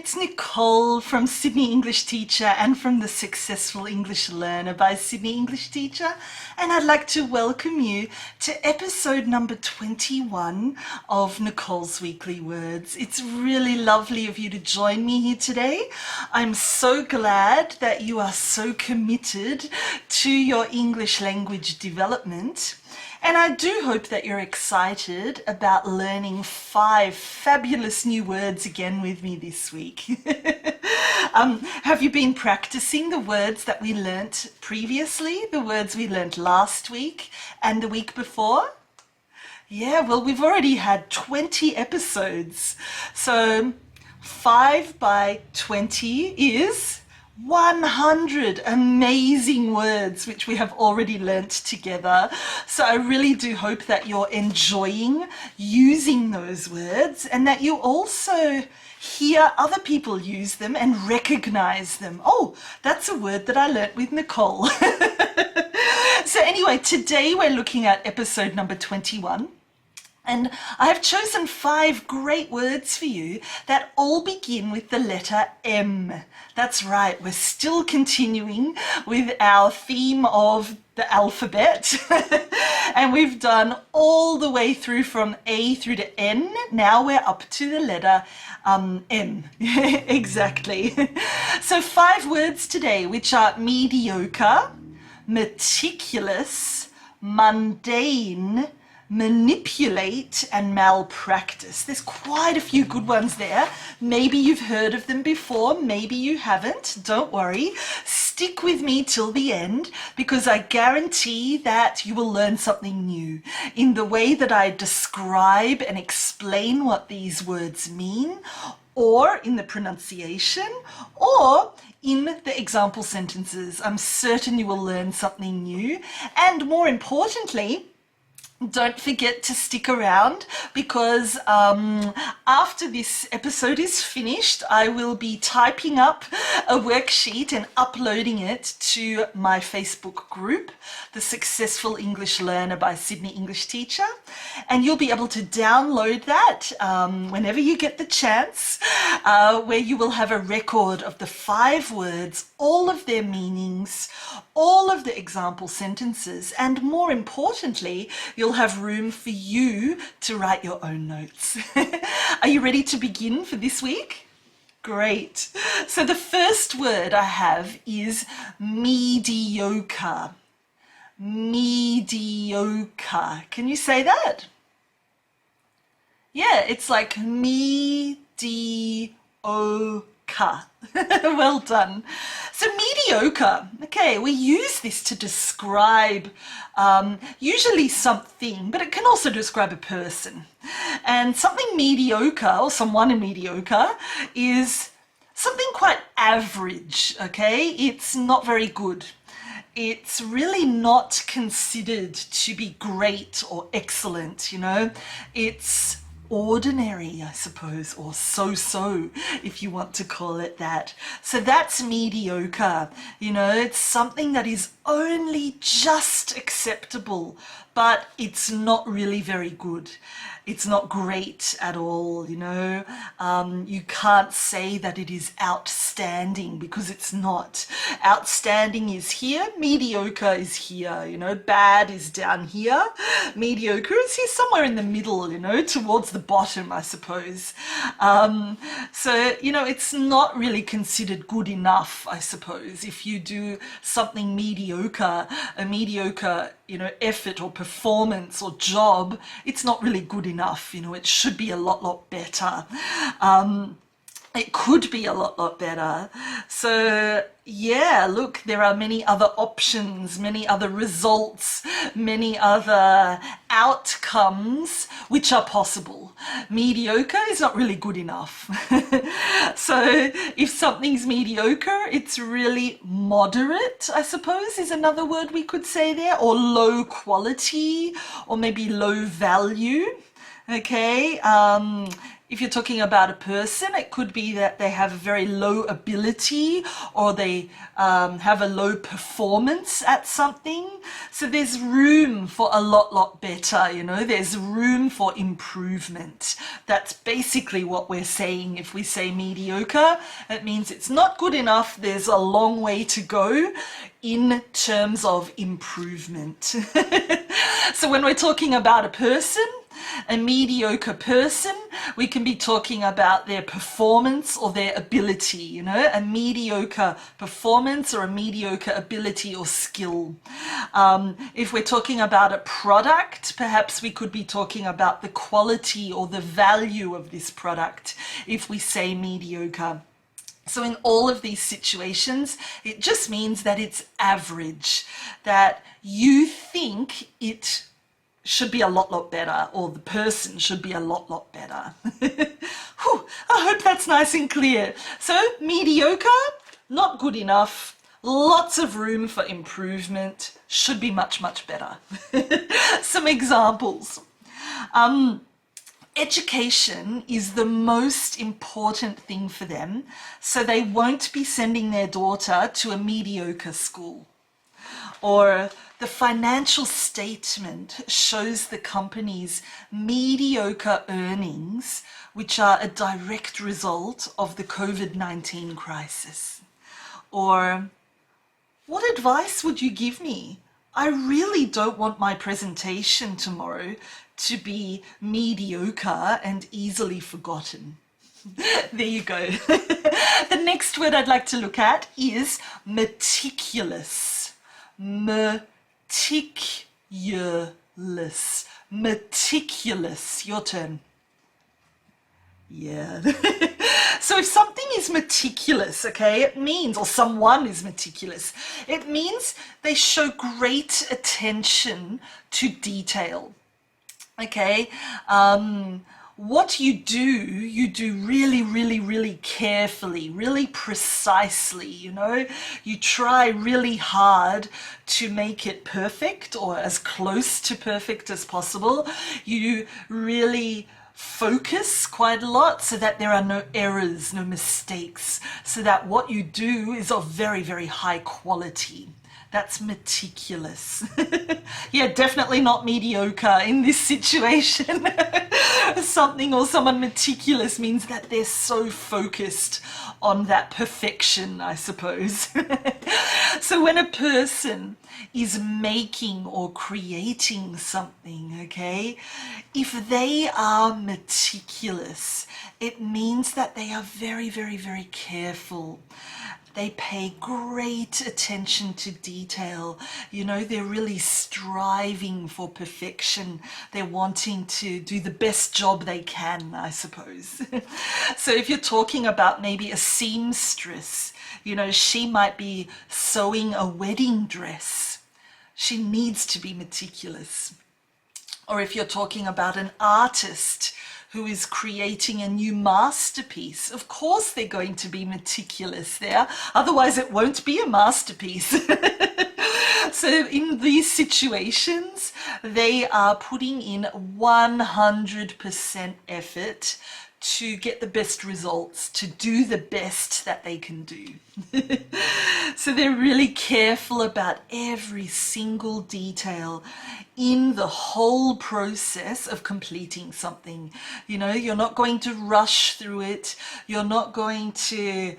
it's Nicole from Sydney English Teacher and from the Successful English Learner by Sydney English Teacher, and I'd like to welcome you to episode number 21 of Nicole's Weekly Words. It's really lovely of you to join me here today. I'm so glad that you are so committed to your English language development. And I do hope that you're excited about learning 5 fabulous new words again with me this week. Have you been practicing the words that we learnt previously, the words we learnt last week and the week before? Yeah, well, we've already had 20 episodes. So 5 by 20 is 100 amazing words which we have already learnt together. So I really do hope that you're enjoying using those words and that you also hear other people use them and recognize them. Oh, that's a word that I learnt with Nicole. So anyway, today we're looking at episode number 21. And I have chosen 5 great words for you that all begin with the letter M. That's right, we're still continuing with our theme of the alphabet. And we've done all the way through from A through to N. Now we're up to the letter M. Exactly. So 5 words today, which are mediocre, meticulous, mundane, manipulate and malpractice. There's quite a few good ones there. Maybe you've heard of them before, maybe you haven't. Don't worry. Stick with me till the end because I guarantee that you will learn something new in the way that I describe and explain what these words mean, or in the pronunciation, or in the example sentences. I'm certain you will learn something new, and more importantly, don't forget to stick around because after this episode is finished, I will be typing up a worksheet and uploading it to my Facebook group, The Successful English Learner by Sydney English Teacher. And you'll be able to download that whenever you get the chance, where you will have a record of the 5 words, all of their meanings, all of the example sentences, and more importantly, you'll have room for you to write your own notes. Are you ready to begin for this week? Great. So the first word I have is mediocre. Mediocre. Can you say that? Yeah, it's like mediocre. Well done. So mediocre, okay, we use this to describe usually something, but it can also describe a person. And something mediocre, or someone mediocre, is something quite average, okay? It's not very good. It's really not considered to be great or excellent, you know? It's ordinary, I suppose, or so-so, if you want to call it that. So that's mediocre. You know, it's something that is only just acceptable, but it's not really very good. It's not great at all, you know. You can't say that it is outstanding because it's not. Outstanding is here, mediocre is here, you know, bad is down here, mediocre is here somewhere in the middle, you know, towards the bottom, I suppose. So, you know, it's not really considered good enough, I suppose. If you do something mediocre, a mediocre, you know, effort or performance or job, it's not really good enough. You know, it should be a lot better. It could be a lot better. So yeah, look, there are many other options, many other results, many other outcomes which are possible. Mediocre is not really good enough. So if something's mediocre, it's really moderate, I suppose, is another word we could say there, or low quality, or maybe low value. Okay, If you're talking about a person, it could be that they have a very low ability or they have a low performance at something. So there's room for a lot better, you know, there's room for improvement. That's basically what we're saying. If we say mediocre, it means it's not good enough. There's a long way to go in terms of improvement. So when we're talking about a person, a mediocre person, we can be talking about their performance or their ability, you know, a mediocre performance or a mediocre ability or skill. If we're talking about a product, perhaps we could be talking about the quality or the value of this product if we say mediocre. So in all of these situations, it just means that it's average, that you think it should be a lot better, or the person should be a lot better. Whew, I hope that's nice and clear. So mediocre, not good enough, lots of room for improvement, should be much better. Some examples. Education is the most important thing for them, so they won't be sending their daughter to a mediocre school. Or the financial statement shows the company's mediocre earnings, which are a direct result of the COVID-19 crisis. Or, what advice would you give me? I really don't want my presentation tomorrow to be mediocre and easily forgotten. There you go. The next word I'd like to look at is meticulous. Meticulous. Meticulous. Your turn. Yeah. So if something is meticulous, okay, it means, or someone is meticulous, it means they show great attention to detail. Okay, what you do really carefully, really precisely, you know, you try really hard to make it perfect or as close to perfect as possible. You really focus quite a lot so that there are no errors, no mistakes, so that what you do is of very high quality. That's meticulous. Yeah, definitely not mediocre in this situation. Something or someone meticulous means that they're so focused on that perfection, I suppose. So when a person is making or creating something, okay, if they are meticulous, it means that they are very careful. They pay great attention to detail. You know, they're really striving for perfection. They're wanting to do the best job they can, I suppose. So if you're talking about maybe a seamstress, you know, she might be sewing a wedding dress. She needs to be meticulous. Or if you're talking about an artist who is creating a new masterpiece, of course they're going to be meticulous there, otherwise it won't be a masterpiece. So in these situations, they are putting in 100% effort to get the best results, to do the best that they can do. So they're really careful about every single detail in the whole process of completing something. You know, you're not going to rush through it. You're not going to,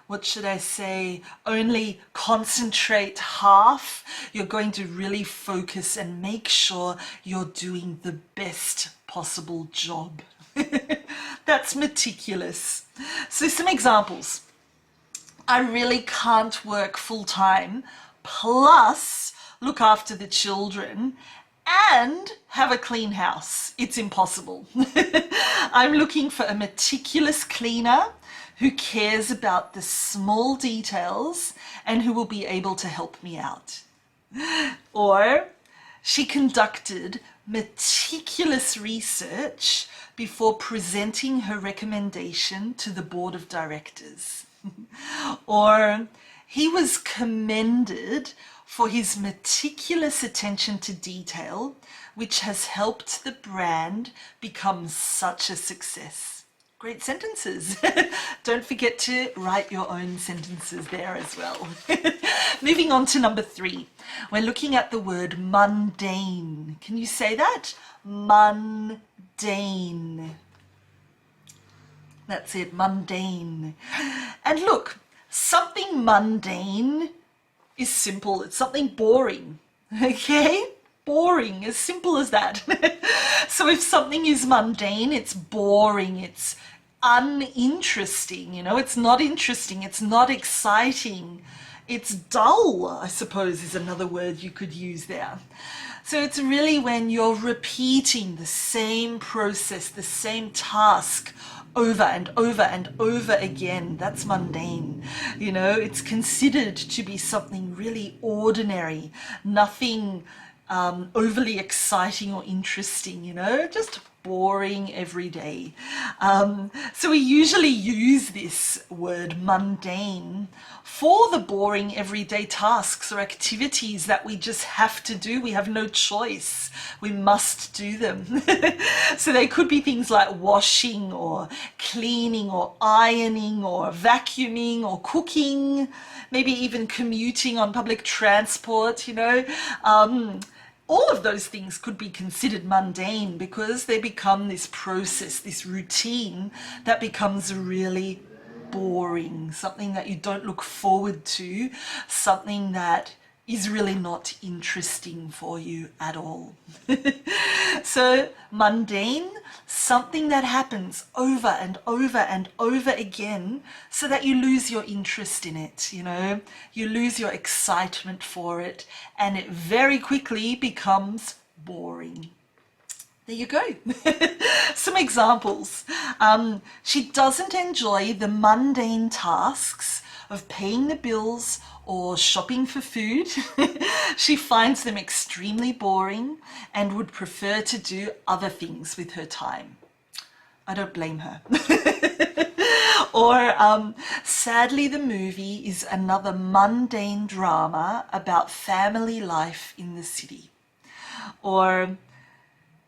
what should I say, only concentrate half. You're going to really focus and make sure you're doing the best possible job. That's meticulous. So some examples. I really can't work full time, plus look after the children and have a clean house. It's impossible. I'm looking for a meticulous cleaner who cares about the small details and who will be able to help me out. Or she conducted meticulous research before presenting her recommendation to the board of directors. Or he was commended for his meticulous attention to detail which has helped the brand become such a success. Great sentences. Don't forget to write your own sentences there as well. Moving on to number 3. We're looking at the word mundane. Can you say that? Mundane. That's it, mundane. And look, something mundane is simple. It's something boring. Okay? Boring, as simple as that. So if something is mundane, it's boring, it's uninteresting, you know, it's not interesting, it's not exciting, it's dull, I suppose is another word you could use there. So it's really when you're repeating the same process, the same task over and over and over again. That's mundane. You know, it's considered to be something really ordinary, nothing overly exciting or interesting, you know, just boring every day. So we usually use this word mundane for the boring everyday tasks or activities that we just have to do. We have no choice. We must do them. So they could be things like washing or cleaning or ironing or vacuuming or cooking, maybe even commuting on public transport, you know. All of those things could be considered mundane because they become this process, this routine that becomes really boring, something that you don't look forward to, something that is really not interesting for you at all. So mundane, something that happens over and over and over again so that you lose your interest in it, you know, you lose your excitement for it, and it very quickly becomes boring. There you go. Some examples. She doesn't enjoy the mundane tasks of paying the bills or shopping for food. She finds them extremely boring and would prefer to do other things with her time. I don't blame her. Or sadly, the movie is another mundane drama about family life in the city. Or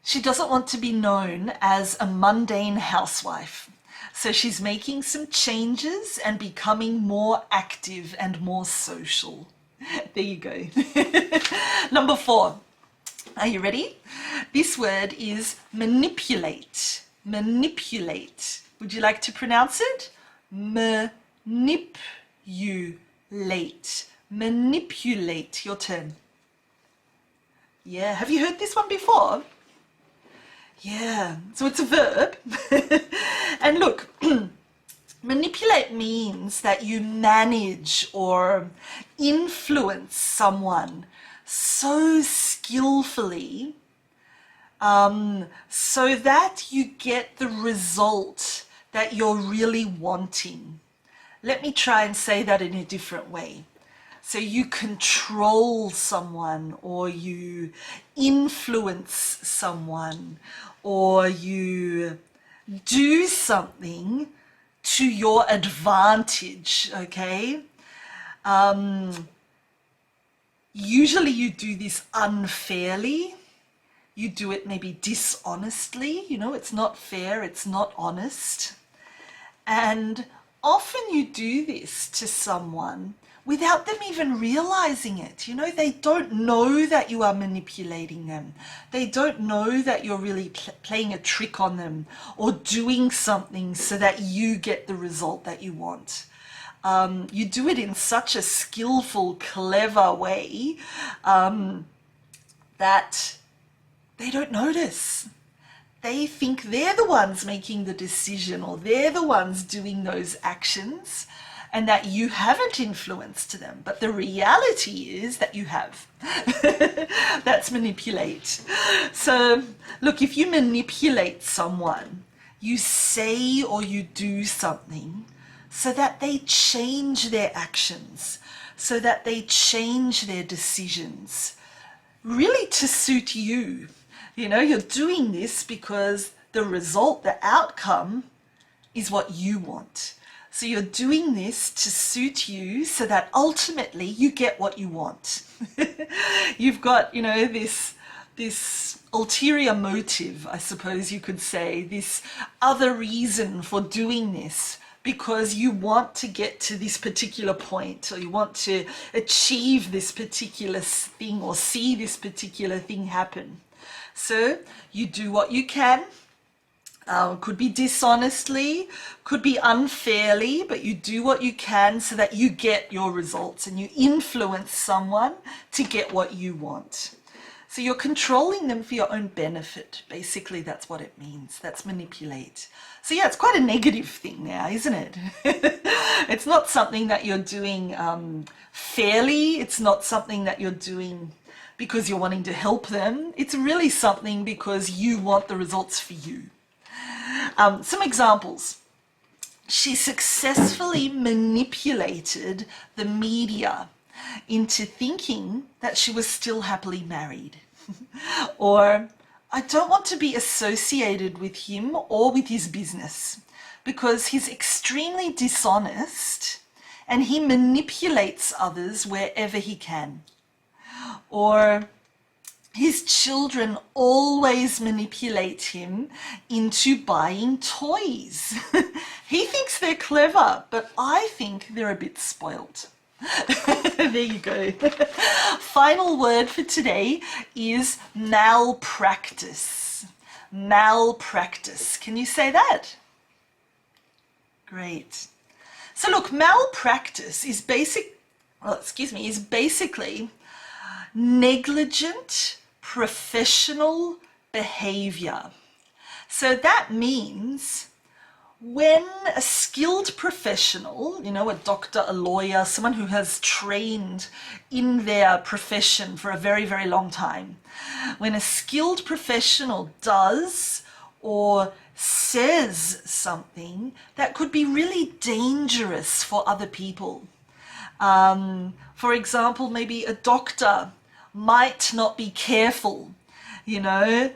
she doesn't want to be known as a mundane housewife, so she's making some changes and becoming more active and more social. There you go. Number 4. Are you ready? This word is manipulate. Manipulate. Would you like to pronounce it? Manipulate. Manipulate. Your turn. Yeah, have you heard this one before? Yeah, so it's a verb. And look, manipulate means that you manage or influence someone so skillfully so that you get the result that you're really wanting. Let me try and say that in a different way. So you control someone, or you influence someone, or you do something to your advantage, okay? Usually you do this unfairly. You do it maybe dishonestly, you know, it's not fair, it's not honest. And often you do this to someone without them even realizing it. You know, they don't know that you are manipulating them. They don't know that you're really playing a trick on them or doing something so that you get the result that you want. You do it in such a skillful, clever way that they don't notice. They think they're the ones making the decision, or they're the ones doing those actions, and that you haven't influenced them. But the reality is that you have. That's manipulate. So look, if you manipulate someone, you say or you do something so that they change their actions, so that they change their decisions, really to suit you. You know, you're doing this because the result, the outcome, is what you want. So you're doing this to suit you so that ultimately you get what you want. You've got, you know, this ulterior motive, I suppose you could say, this other reason for doing this, because you want to get to this particular point, or you want to achieve this particular thing, or see this particular thing happen. So you do what you can. Could be dishonestly, could be unfairly, but you do what you can so that you get your results and you influence someone to get what you want. So you're controlling them for your own benefit. Basically, that's what it means. That's manipulate. So yeah, it's quite a negative thing now, isn't it? It's not something that you're doing fairly. It's not something that you're doing because you're wanting to help them. It's really something because you want the results for you. Some examples. She successfully manipulated the media into thinking that she was still happily married. Or, I don't want to be associated with him or with his business because he's extremely dishonest and he manipulates others wherever he can. Or, his children always manipulate him into buying toys. He thinks they're clever, but I think they're a bit spoiled. There you go. Final word for today is malpractice. Malpractice. Can you say that? Great. So look, malpractice is basically negligent professional behavior. So that means when a skilled professional, you know, a doctor, a lawyer, someone who has trained in their profession for a very, very long time, when a skilled professional does or says something that could be really dangerous for other people. For example, maybe a doctor might not be careful, you know,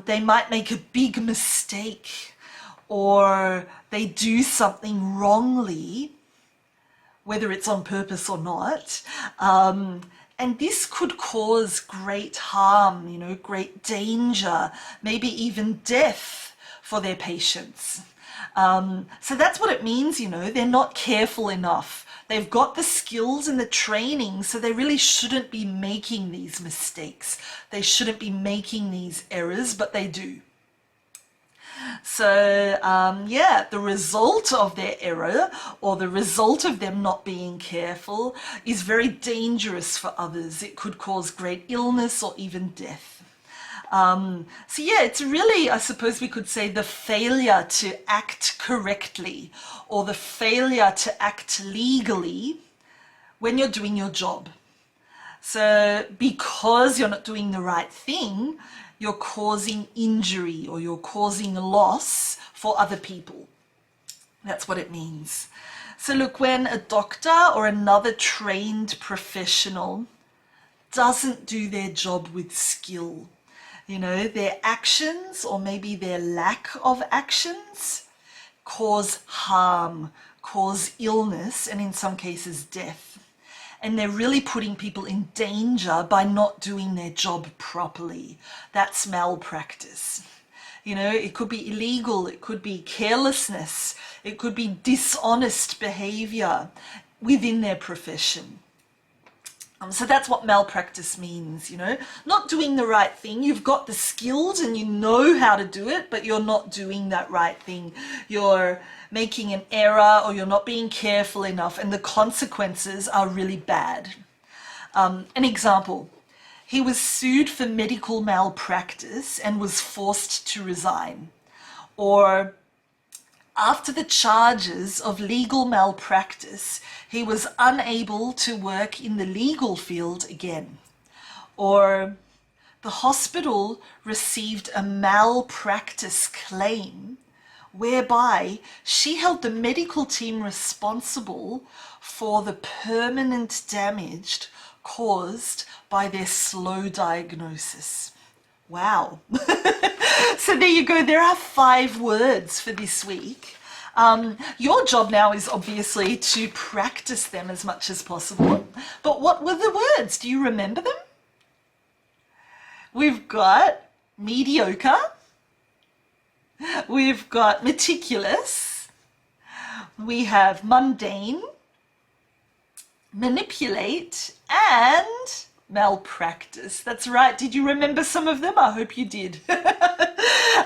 they might make a big mistake, or they do something wrongly, whether it's on purpose or not, and this could cause great harm, you know, great danger, maybe even death for their patients. So that's what it means, you know, they're not careful enough. They've got the skills and the training, so they really shouldn't be making these mistakes. They shouldn't be making these errors, but they do. So, yeah, the result of their error or the result of them not being careful is very dangerous for others. It could cause great illness or even death. So yeah, it's really, I suppose we could say, the failure to act correctly or the failure to act legally when you're doing your job. So because you're not doing the right thing, you're causing injury or you're causing loss for other people. That's what it means. So look, when a doctor or another trained professional doesn't do their job with skill, you know, their actions or maybe their lack of actions cause harm, cause illness, and in some cases death. And they're really putting people in danger by not doing their job properly. That's malpractice. You know, it could be illegal, it could be carelessness, it could be dishonest behavior within their profession. So that's what malpractice means, you know, not doing the right thing. You've got the skills and you know how to do it, but you're not doing that right thing. You're making an error or you're not being careful enough, and the consequences are really bad. An example, he was sued for medical malpractice and was forced to resign. Or after the charges of legal malpractice, he was unable to work in the legal field again. Or the hospital received a malpractice claim whereby she held the medical team responsible for the permanent damage caused by their slow diagnosis. Wow. So there you go. There are 5 words for this week. Your job now is obviously to practice them as much as possible. But what were the words? Do you remember them? We've got mediocre, we've got meticulous, we have mundane, manipulate, and malpractice. That's right. Did you remember some of them? I hope you did.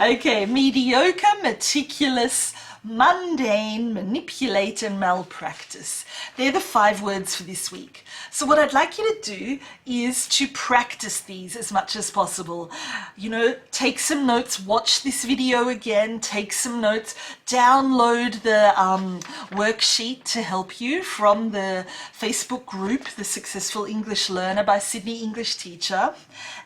Okay, mediocre, meticulous, mundane, manipulate, and malpractice. They're the 5 words for this week. So what I'd like you to do is to practice these as much as possible. You know, take some notes, watch this video again, take some notes, download the worksheet to help you from the Facebook group, The Successful English Learner by Sydney English Teacher,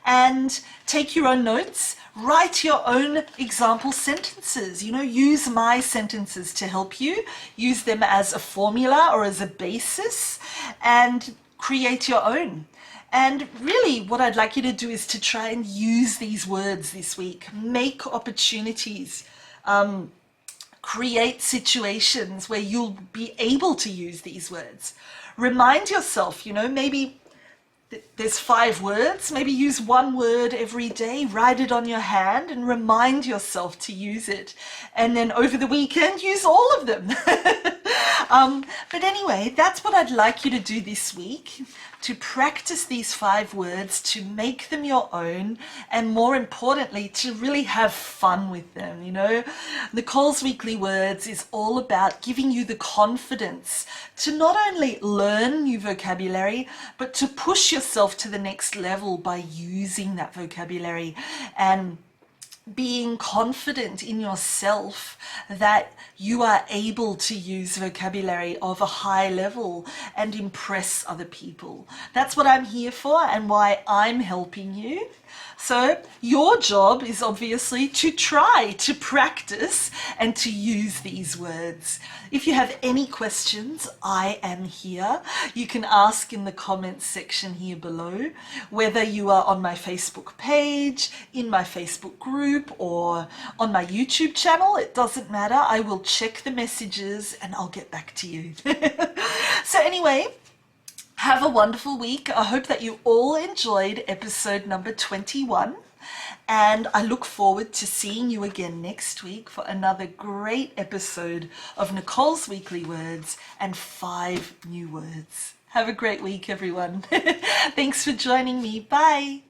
and take your own notes. Write your own example sentences. You know, use my sentences to help you. Use them as a formula or as a basis and create your own. And really what I'd like you to do is to try and use these words this week. Make opportunities. Create situations where you'll be able to use these words. Remind yourself, you know, maybe there's 5 words, maybe use 1 word every day, write it on your hand and remind yourself to use it. And then over the weekend, use all of them. But anyway, that's what I'd like you to do this week, to practice these 5 words, to make them your own, and more importantly, to really have fun with them. You know, Nicole's Weekly Words is all about giving you the confidence to not only learn new vocabulary, but to push yourself to the next level by using that vocabulary and being confident in yourself that you are able to use vocabulary of a high level and impress other people. That's what I'm here for and why I'm helping you. So your job is obviously to try to practice and to use these words. If you have any questions, I am here. You can ask in the comments section here below, whether you are on my Facebook page, in my Facebook group, or on my YouTube channel. It doesn't matter. I will check the messages and I'll get back to you. So anyway, have a wonderful week. I hope that you all enjoyed episode number 21, and I look forward to seeing you again next week for another great episode of Nicole's Weekly Words and 5 new words. Have a great week, everyone. Thanks for joining me. Bye.